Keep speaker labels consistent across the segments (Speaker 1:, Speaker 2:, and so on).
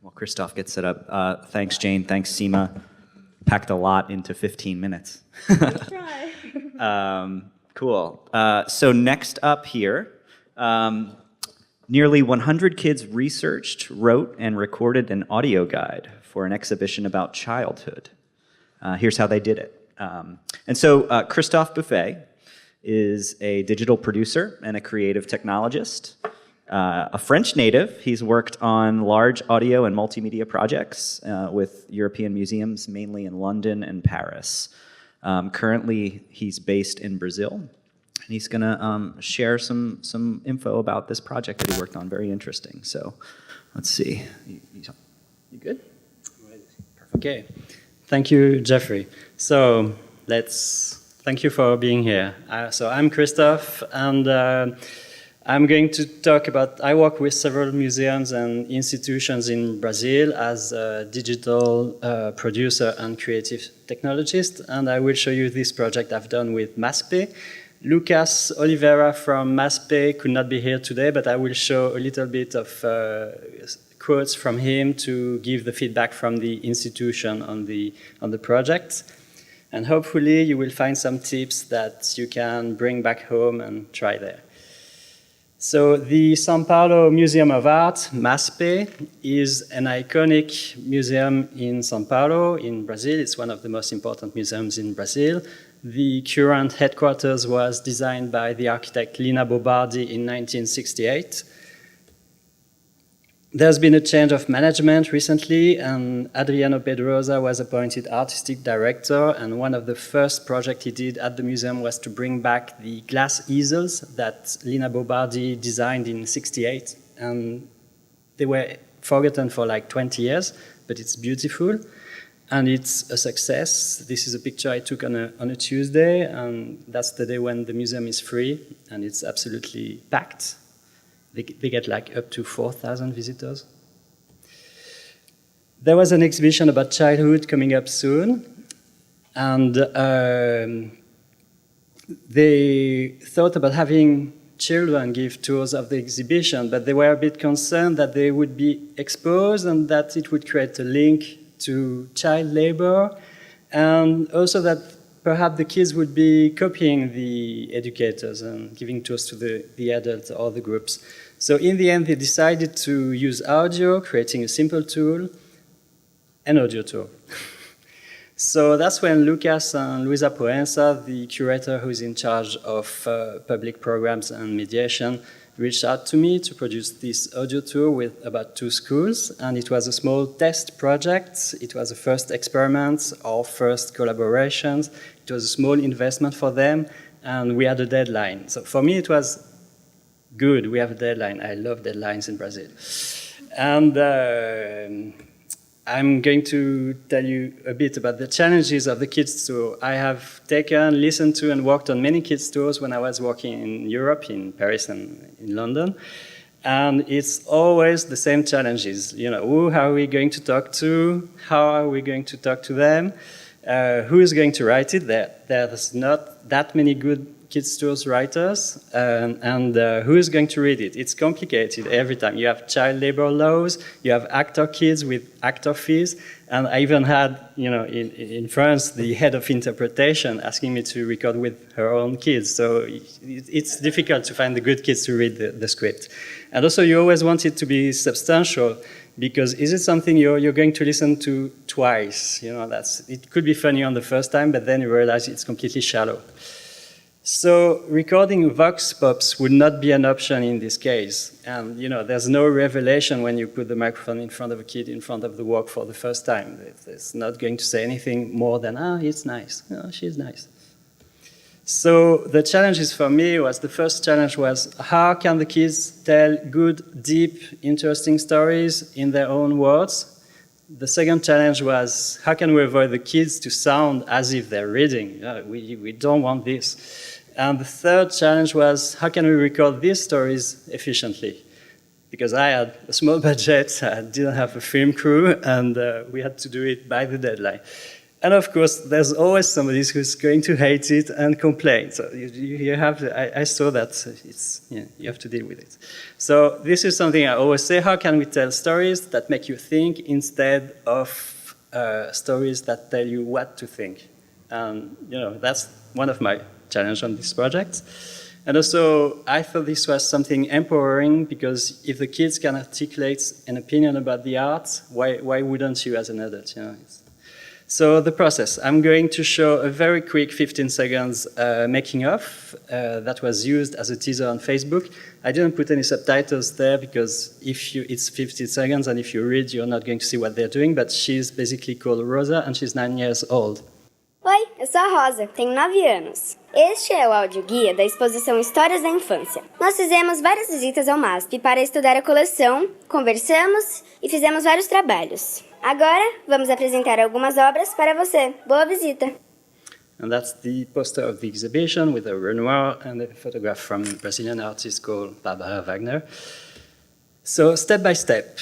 Speaker 1: While Christophe gets set up, thanks Jane, thanks Seema. Packed a lot into 15 minutes.
Speaker 2: Let's try.
Speaker 1: Cool. So next up here, nearly 100 kids researched, wrote, and recorded an audio guide for an exhibition about childhood. Here's how they did it. And so Christophe Buffet is a digital producer and a creative technologist. A French native, he's worked on large audio and multimedia projects with European museums, mainly in London and Paris. Currently, he's based in Brazil, and he's going to share some info about this project that he worked on. Very interesting. So, let's see. You good?
Speaker 3: Perfect. Okay. Thank you, Jeffrey. So, thank you for being here. So, I'm Christophe, and I'm going to talk about, I work with several museums and institutions in Brazil as a digital producer and creative technologist, and I will show you this project I've done with MASP. Lucas Oliveira from MASP could not be here today, but I will show a little bit of quotes from him to give the feedback from the institution on the project. And hopefully you will find some tips that you can bring back home and try there. So the São Paulo Museum of Art, MASP, is an iconic museum in São Paulo, in Brazil. It's one of the most important museums in Brazil. The current headquarters was designed by the architect Lina Bobardi in 1968. There's been a change of management recently, and Adriano Pedrosa was appointed artistic director, and one of the first projects he did at the museum was to bring back the glass easels that Lina Bobardi designed in '68, and they were forgotten for like 20 years, but it's beautiful, and it's a success. This is a picture I took on a Tuesday, and that's the day when the museum is free, and it's absolutely packed. They get like up to 4,000 visitors. There was an exhibition about childhood coming up soon, and they thought about having children give tours of the exhibition, but they were a bit concerned that they would be exposed and that it would create a link to child labor, and also that perhaps the kids would be copying the educators and giving tours to the adults or the groups. So in the end, they decided to use audio, creating a simple tool, an audio tour. So that's when Lucas and Luisa Proença, the curator who is in charge of public programs and mediation, reached out to me to produce this audio tour with about 2 schools. And it was a small test project. It was a first experiment, our first collaborations. It was a small investment for them, and we had a deadline. So for me, it was good. We have a deadline. I love deadlines in Brazil. And I'm going to tell you a bit about the challenges of the kids tour. I have listened to, and worked on many kids tours when I was working in Europe, in Paris and in London. And it's always the same challenges. You know, who are we going to talk to? How are we going to talk to them? Who is going to write it? There's not that many good kids tours writers, and who is going to read it? It's complicated every time. You have child labor laws, you have actor kids with actor fees, and I even had, you know, in France, the head of interpretation asking me to record with her own kids. So it's difficult to find the good kids to read the script. And also you always want it to be substantial, because is it something you're going to listen to twice? You know, it could be funny on the first time, but then you realize it's completely shallow. So recording vox pops would not be an option in this case. And you know, there's no revelation when you put the microphone in front of a kid in front of the work for the first time. It's not going to say anything more than, it's nice, she's nice. So the challenges for me the first challenge was, how can the kids tell good, deep, interesting stories in their own words? The second challenge was, how can we avoid the kids to sound as if they're reading? We don't want this. And the third challenge was, how can we record these stories efficiently? Because I had a small budget, I didn't have a film crew, and we had to do it by the deadline. And of course, there's always somebody who's going to hate it and complain. So you have to, I saw that you have to deal with it. So this is something I always say, how can we tell stories that make you think instead of stories that tell you what to think? And that's one of my challenges on this project. And also, I thought this was something empowering because if the kids can articulate an opinion about the art, why wouldn't you as an adult? So the process, I'm going to show a very quick 15 seconds making of that was used as a teaser on Facebook. I didn't put any subtitles there because it's 15 seconds and if you read, you're not going to see what they're doing, but she's basically called Rosa and she's 9 years old.
Speaker 2: Oi, eu sou a Rosa, tenho 9 anos. Este é o audioguia da exposição Histórias da Infância. Nós fizemos várias visitas ao MASP para estudar a coleção, conversamos e fizemos vários trabalhos. Agora, vamos apresentar algumas obras para você. Boa visita!
Speaker 3: And that's the poster of the exhibition with a Renoir and a photograph from a Brazilian artist called Barbara Wagner. So step by step,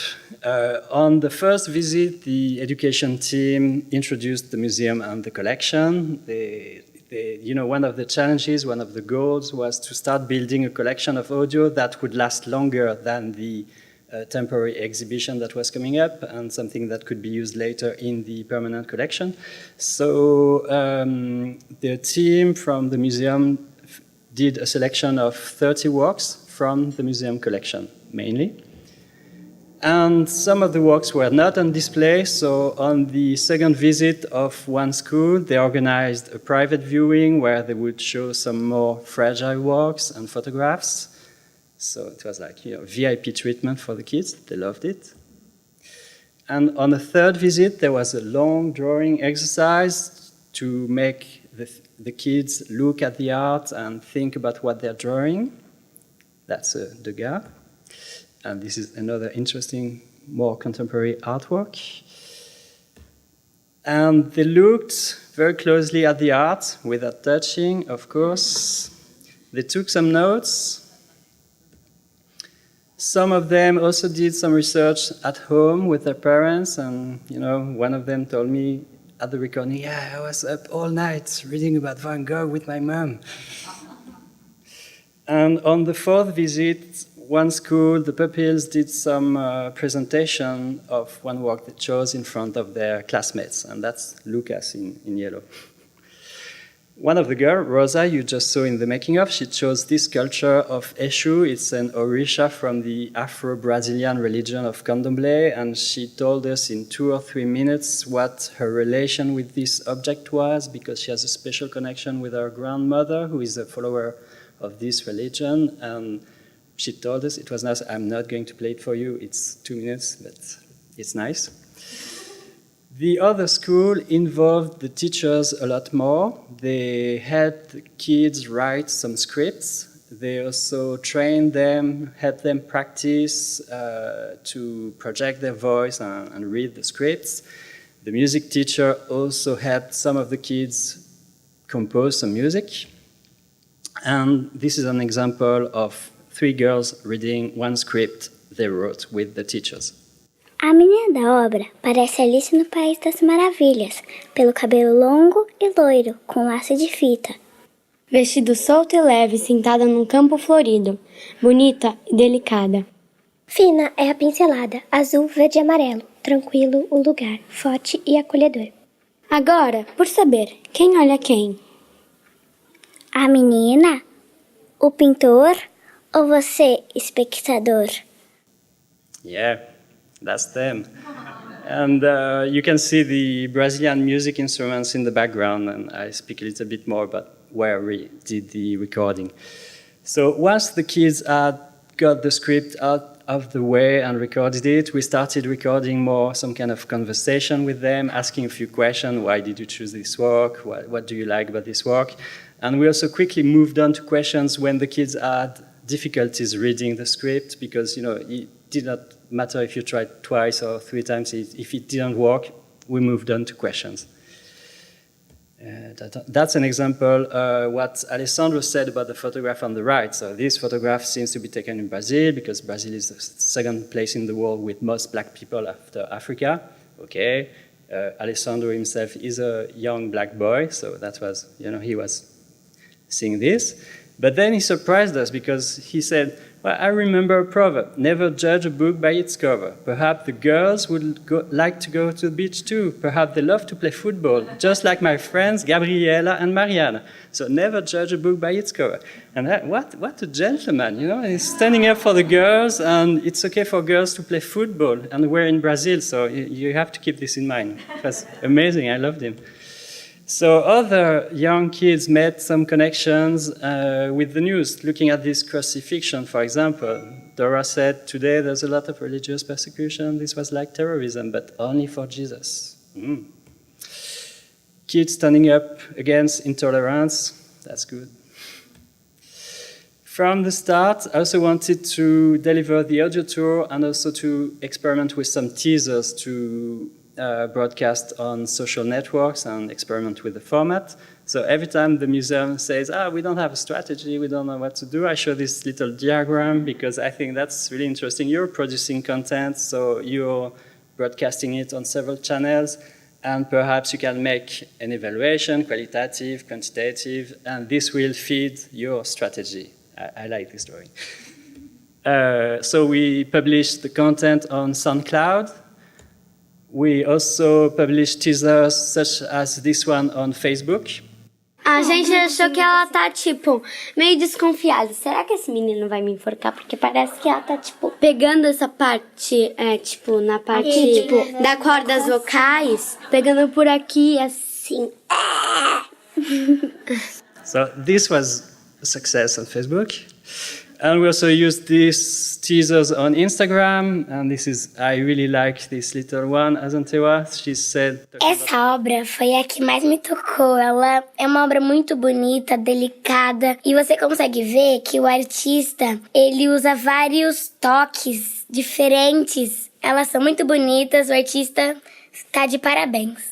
Speaker 3: on the first visit, the education team introduced the museum and the collection. One of the challenges, one of the goals was to start building a collection of audio that would last longer than the temporary exhibition that was coming up and something that could be used later in the permanent collection. So the team from the museum did a selection of 30 works from the museum collection, mainly. And some of the works were not on display, so on the second visit of one school, they organized a private viewing where they would show some more fragile works and photographs. So it was like VIP treatment for the kids. They loved it. And on the third visit, there was a long drawing exercise to make the kids look at the art and think about what they're drawing. That's Degas. And this is another interesting, more contemporary artwork. And they looked very closely at the art, without touching, of course. They took some notes. Some of them also did some research at home with their parents. And, one of them told me at the recording, yeah, I was up all night reading about Van Gogh with my mom. And on the fourth visit, one school, the pupils, did some presentation of one work they chose in front of their classmates, and that's Lucas in yellow. One of the girls, Rosa, you just saw in the making of, she chose this sculpture of Eshu. It's an orisha from the Afro-Brazilian religion of Candomblé, and she told us in 2 or 3 minutes what her relation with this object was, because she has a special connection with her grandmother, who is a follower of this religion, and she told us, it was nice, I'm not going to play it for you, it's 2 minutes, but it's nice. The other school involved the teachers a lot more. They had the kids write some scripts. They also trained them, helped them practice to project their voice and read the scripts. The music teacher also helped some of the kids compose some music. And this is an example of 3 girls reading one script they wrote with the teachers.
Speaker 4: A menina da obra parece Alice no País das Maravilhas, pelo cabelo longo e loiro, com laço de fita.
Speaker 5: Vestido solto e leve, sentada num campo florido, bonita e delicada.
Speaker 4: Fina é a pincelada, azul, verde e amarelo, tranquilo o lugar, forte e acolhedor.
Speaker 5: Agora, por saber, quem olha quem?
Speaker 4: A menina? O pintor? Ou você, espectador?
Speaker 3: Yeah, that's them. And you can see the Brazilian music instruments in the background, and I speak a little bit more about where we did the recording. So once the kids had got the script out of the way and recorded it, we started recording more some kind of conversation with them, asking a few questions. Why did you choose this work? What do you like about this work? And we also quickly moved on to questions when the kids had difficulties reading the script, because it did not matter if you tried twice or 3 times. If it didn't work, we moved on to questions. That's an example what Alessandro said about the photograph on the right. So this photograph seems to be taken in Brazil, because Brazil is the second place in the world with most black people after Africa. Okay, Alessandro himself is a young black boy, so that was, he was seeing this. But then he surprised us because he said, well, I remember a proverb, never judge a book by its cover. Perhaps the girls would like to go to the beach too. Perhaps they love to play football, just like my friends Gabriela and Mariana. So never judge a book by its cover. And what a gentleman, he's standing up for the girls, and it's okay for girls to play football. And we're in Brazil, so you have to keep this in mind. It was amazing, I loved him. So other young kids made some connections with the news, looking at this crucifixion, for example. Dora said, today there's a lot of religious persecution. This was like terrorism, but only for Jesus. Kids standing up against intolerance, that's good. From the start, I also wanted to deliver the audio tour and also to experiment with some teasers to broadcast on social networks and experiment with the format. So every time the museum says, we don't have a strategy, we don't know what to do, I show this little diagram because I think that's really interesting. You're producing content, so you're broadcasting it on several channels, and perhaps you can make an evaluation, qualitative, quantitative, and this will feed your strategy. I like this drawing. So we published the content on SoundCloud. We also published teasers such as this one on Facebook.
Speaker 5: A gente achou que ela tá, tipo, meio desconfiada. Será que esse menino vai me enforcar? Porque parece que ela tá, tipo, pegando essa parte, tipo, na parte, tipo, da cordas vocais, pegando por aqui, assim.
Speaker 3: So this was a success on Facebook. And we also used these teasers on Instagram, and I really like this little one, Azantewa. She said...
Speaker 4: Essa obra foi a que mais me tocou. Ela é uma obra muito bonita, delicada, e você consegue ver que o artista, ele usa vários toques diferentes. Elas são muito bonitas, o artista está de parabéns.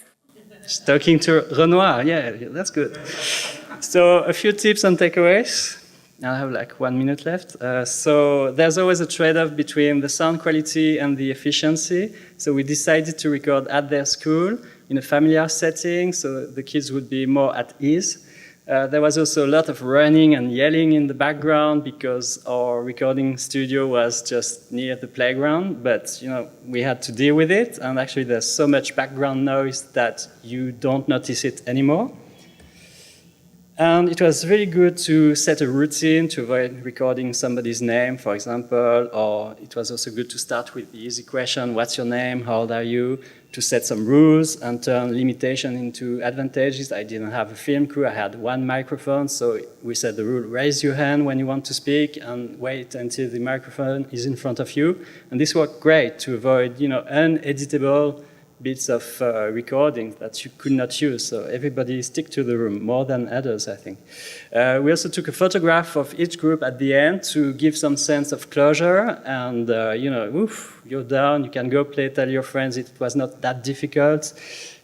Speaker 3: She's talking to Renoir, yeah, that's good. So a few tips and takeaways. I have like 1 minute left. So there's always a trade-off between the sound quality and the efficiency. So we decided to record at their school in a familiar setting, so the kids would be more at ease. There was also a lot of running and yelling in the background because our recording studio was just near the playground, but we had to deal with it, and actually there's so much background noise that you don't notice it anymore. And it was really good to set a routine to avoid recording somebody's name, for example, or it was also good to start with the easy question, what's your name, how old are you, to set some rules and turn limitation into advantages. I didn't have a film crew, I had one microphone, so we set the rule, raise your hand when you want to speak and wait until the microphone is in front of you. And this worked great to avoid, uneditable bits of recordings that you could not use. So everybody stick to the room, more than others, I think. We also took a photograph of each group at the end to give some sense of closure. And, you're done, you can go play, tell your friends it was not that difficult.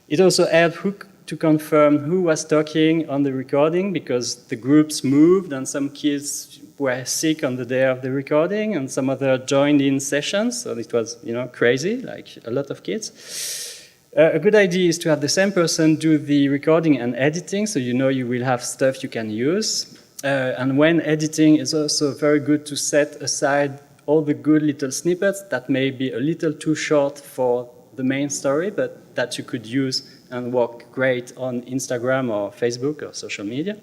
Speaker 3: It also helped to confirm who was talking on the recording, because the groups moved and some kids were sick on the day of the recording and some other joined in sessions. So it was, crazy, like a lot of kids. A good idea is to have the same person do the recording and editing, so you will have stuff you can use. And when editing, it's also very good to set aside all the good little snippets that may be a little too short for the main story, but that you could use and work great on Instagram or Facebook or social media.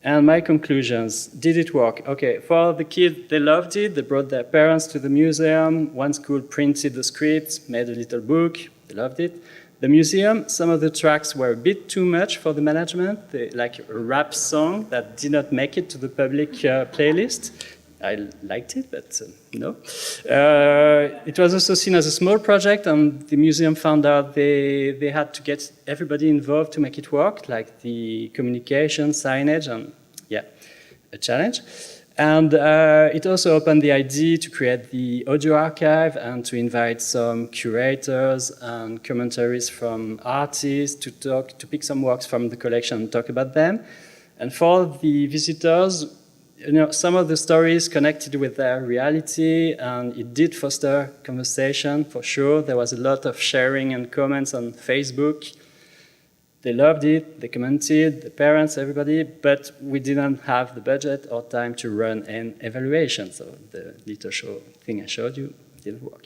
Speaker 3: And my conclusions, did it work? Okay, for the kids, they loved it. They brought their parents to the museum. One school printed the script, made a little book. They loved it. The museum, some of the tracks were a bit too much for the management, like a rap song that did not make it to the public playlist. I liked it, but no. It was also seen as a small project, and the museum found out they had to get everybody involved to make it work, like the communication, signage, and a challenge. And it also opened the idea to create the audio archive and to invite some curators and commentaries from artists to pick some works from the collection and talk about them. And for the visitors, some of the stories connected with their reality, and it did foster conversation for sure. There was a lot of sharing and comments on Facebook. They loved it, they commented, the parents, everybody, but we didn't have the budget or time to run an evaluation. So the little show thing I showed you didn't work.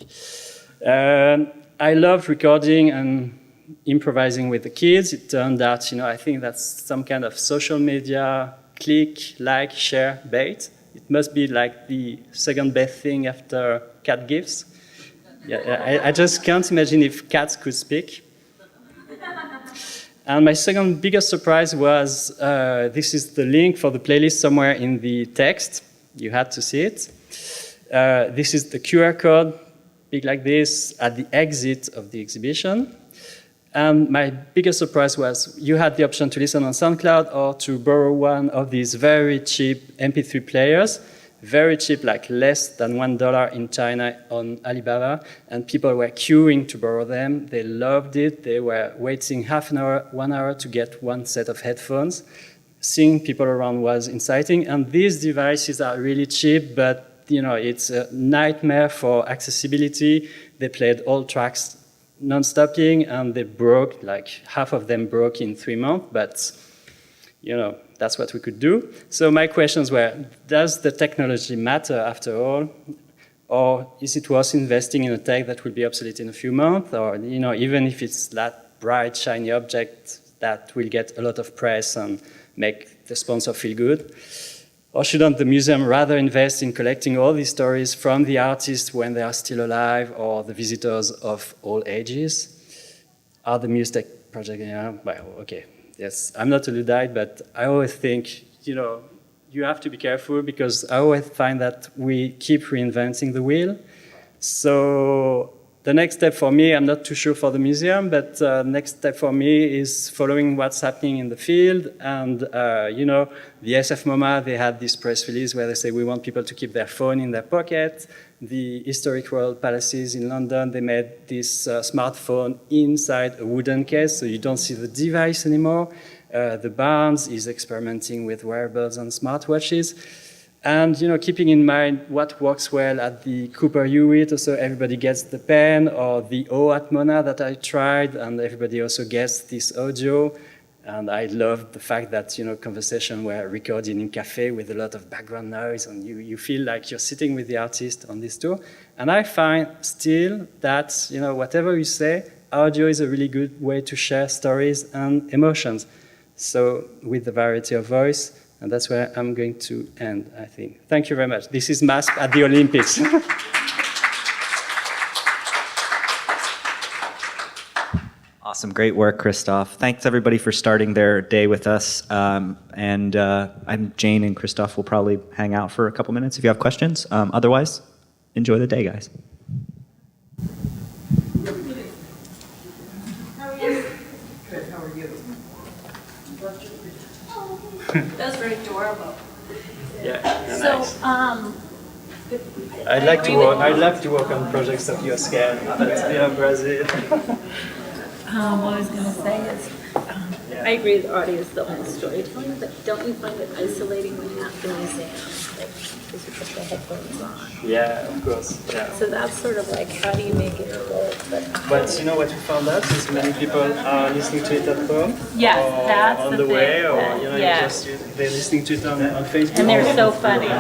Speaker 3: I love recording and improvising with the kids. It turned out, I think that's some kind of social media click, like, share bait. It must be like the second best thing after cat gifs. Yeah, I just can't imagine if cats could speak. And my second biggest surprise was, this is the link for the playlist somewhere in the text. You had to see it. This is the QR code, big like this, at the exit of the exhibition. And my biggest surprise was you had the option to listen on SoundCloud or to borrow one of these very cheap MP3 players. Very cheap, like less than $1 in China on Alibaba, and people were queuing to borrow them. They loved it. They were waiting half an hour, 1 hour to get one set of headphones. Seeing people around was inciting, and these devices are really cheap, but it's a nightmare for accessibility. They played all tracks non-stopping, and they broke, like half of them broke in 3 months, but that's what we could do. So my questions were, does the technology matter after all? Or is it worth investing in a tech that will be obsolete in a few months? Or, even if it's that bright, shiny object that will get a lot of press and make the sponsor feel good? Or shouldn't the museum rather invest in collecting all these stories from the artists when they are still alive, or the visitors of all ages? Are the MuseTech project, well, okay. Yes, I'm not a Luddite, but I always think, you have to be careful, because I always find that we keep reinventing the wheel. So the next step for me, I'm not too sure for the museum, but the next step for me is following what's happening in the field. And, the SF MoMA, they had this press release where they say we want people to keep their phone in their pocket. The Historic Royal Palaces in London, they made this smartphone inside a wooden case, so you don't see the device anymore. The Barnes is experimenting with wearables and smartwatches. And, keeping in mind what works well at the Cooper Hewitt, so everybody gets the pen, or the O at Mona that I tried, and everybody also gets this audio. And I loved the fact that, conversations were recorded in cafe with a lot of background noise, and you feel like you're sitting with the artist on this tour. And I find still that, whatever you say, audio is a really good way to share stories and emotions. So with the variety of voice, and that's where I'm going to end, I think. Thank you very much. This is Mask at the Olympics.
Speaker 1: Awesome, great work, Christophe. Thanks everybody for starting their day with us. I'm Jane and Christophe will probably hang out for a couple minutes if you have questions. Otherwise, enjoy the day, guys.
Speaker 6: How are you? Good, how are you? That's very adorable.
Speaker 3: Yeah,
Speaker 6: So,
Speaker 3: nice.
Speaker 6: I'd
Speaker 3: like to work on projects of your scale, but Brazil.
Speaker 6: what I was going to say is, I agree that audio is the only storytelling, but don't you find it isolating when you're at the museum? Like, because you put the headphones on.
Speaker 3: Yeah, of course. Yeah.
Speaker 6: So that's sort of like, how do you make it work? But
Speaker 3: What we found out is many people are listening to it at home,
Speaker 6: yes,
Speaker 3: or
Speaker 6: that's
Speaker 3: on
Speaker 6: the
Speaker 3: the way,
Speaker 6: thing,
Speaker 3: or
Speaker 6: that-
Speaker 3: they're listening to it on Facebook.
Speaker 6: and they're so funny. I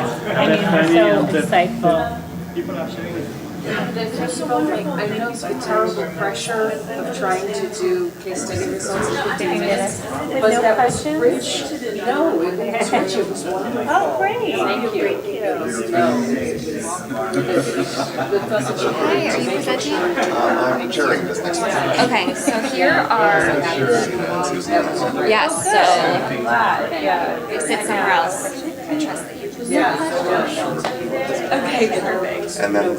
Speaker 6: mean, they're so insightful.
Speaker 3: People are sharing it.
Speaker 7: First of all, I know the terrible pressure of trying to do case study results in 15 minutes. But
Speaker 6: no
Speaker 7: that
Speaker 6: questions?
Speaker 7: was rich. No, it was wonderful.
Speaker 6: Oh, great.
Speaker 7: Thank you.
Speaker 8: Hi, are you presenting?
Speaker 9: I'm chairing this next time.
Speaker 8: Okay, so here are, yes, so sit somewhere else. I trust that you. Okay, perfect.
Speaker 9: And then I'm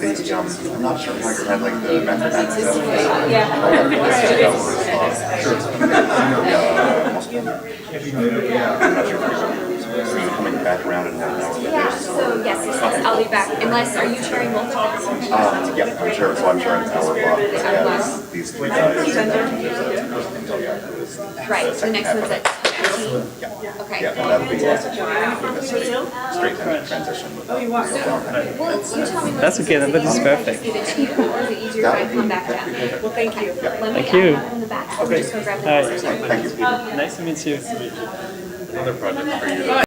Speaker 9: not sure how you had like the mathematics of it. Coming back around and now.
Speaker 8: Yeah, so yes, I'll be back. Unless, are you sharing multiple?
Speaker 9: Yeah, I'm sure. So I'm sharing our block. And these three guys.
Speaker 8: Right, the next one's at Okay.
Speaker 9: Yeah, that'll be straight transition.
Speaker 3: That's okay, that is perfect.
Speaker 8: Give it to you, or is it easier if I come back down? Well, thank you. Let me
Speaker 3: Thank you.
Speaker 8: in the back. I'm just gonna grab the
Speaker 3: Hi.
Speaker 8: answers.
Speaker 9: Thank you.
Speaker 3: Nice to meet you.
Speaker 9: Another project for you.